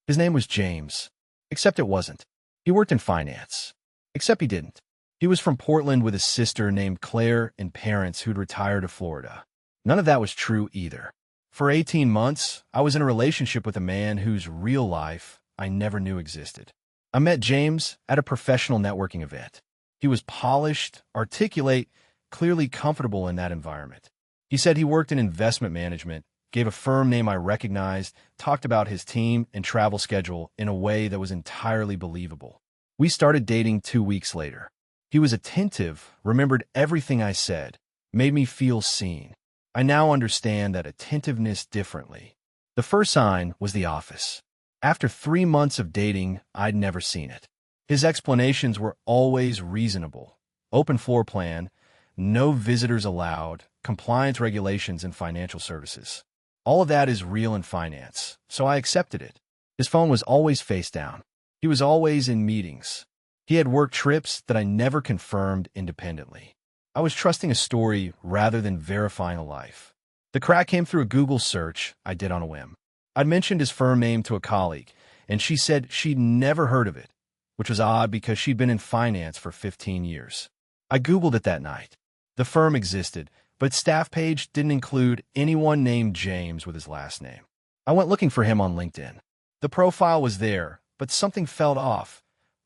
His name was James, except it wasn't. He worked in finance, except he didn't. He was from Portland with a sister named Claire and parents who'd retired to Florida. None of that was true either. For 18 months, I was in a relationship with a man whose real life I never knew existed. I met James at a professional networking event. He was polished, articulate, clearly comfortable in that environment. He said he worked in investment management, gave a firm name I recognized, talked about his team and travel schedule in a way that was entirely believable. We started dating 2 weeks later. He was attentive, remembered everything I said, made me feel seen. I now understand that attentiveness differently. The first sign was the office. After 3 months of dating, I'd never seen it. His explanations were always reasonable. Open floor plan, no visitors allowed, compliance regulations and financial services. All of that is real in finance, so I accepted it. His phone was always face down. He was always in meetings. He had work trips that I never confirmed independently. I was trusting a story rather than verifying a life. The crack came through a Google search I did on a whim. I'd mentioned his firm name to a colleague, and she said she'd never heard of it, which was odd because she'd been in finance for 15 years. I Googled it that night. The firm existed, but its staff page didn't include anyone named James with his last name. I went looking for him on LinkedIn. The profile was there, but something felt off.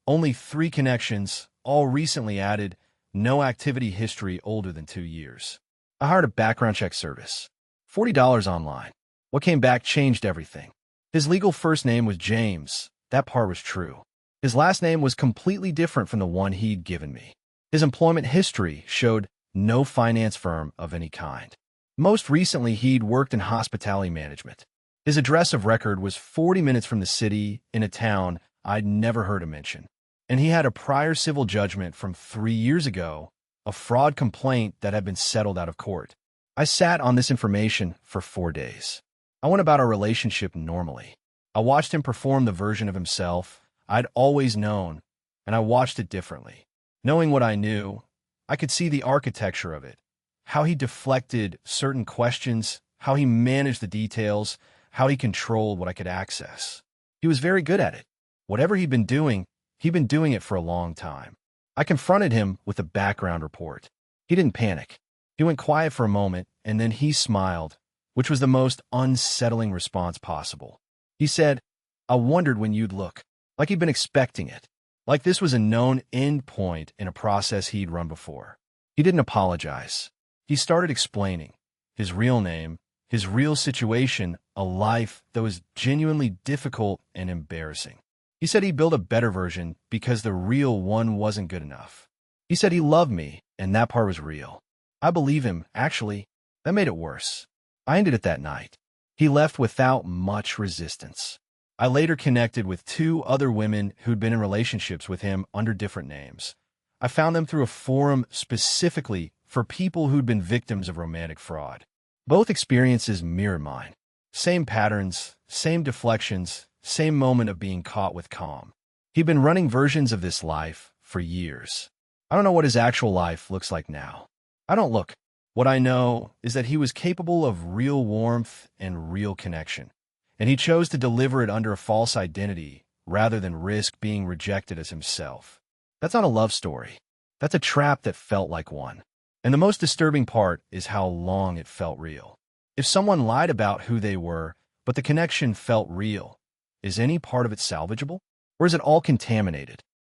Only 3 connections, all recently added, no activity history older than 2 years. I hired a background check service. $40 online. What came back changed everything. His legal first name was James. That part was true. His last name was completely different from the one he'd given me. His employment history showed no finance firm of any kind. Most recently, he'd worked in hospitality management. His address of record was 40 minutes from the city in a town I'd never heard him mention. And he had a prior civil judgment from 3 years ago, a fraud complaint that had been settled out of court. I sat on this information for 4 days. I went about our relationship normally. I watched him perform the version of himself I'd always known, and I watched it differently. Knowing what I knew, I could see the architecture of it, how he deflected certain questions, how he managed the details, how he controlled what I could access. He was very good at it. Whatever he'd been doing it for a long time. I confronted him with a background report. He didn't panic. He went quiet for a moment, and then he smiled, which was the most unsettling response possible. He said, "I wondered when you'd look," like he'd been expecting it, like this was a known end point in a process he'd run before. He didn't apologize. He started explaining his real name, his real situation, a life that was genuinely difficult and embarrassing. He said he built a better version because the real one wasn't good enough. He said he loved me, and that part was real. I believe him, actually. That made it worse. I ended it that night. He left without much resistance. I later connected with 2 other women who'd been in relationships with him under different names. I found them through a forum specifically for people who'd been victims of romantic fraud. Both experiences mirrored mine. Same patterns, same deflections, same moment of being caught with calm. He'd been running versions of this life for years. I don't know what his actual life looks like now. I don't look. What I know is that he was capable of real warmth and real connection, and he chose to deliver it under a false identity rather than risk being rejected as himself. That's not a love story. That's a trap that felt like one. And the most disturbing part is how long it felt real. If someone lied about who they were, but the connection felt real, is any part of it salvageable? Or is it all contaminated?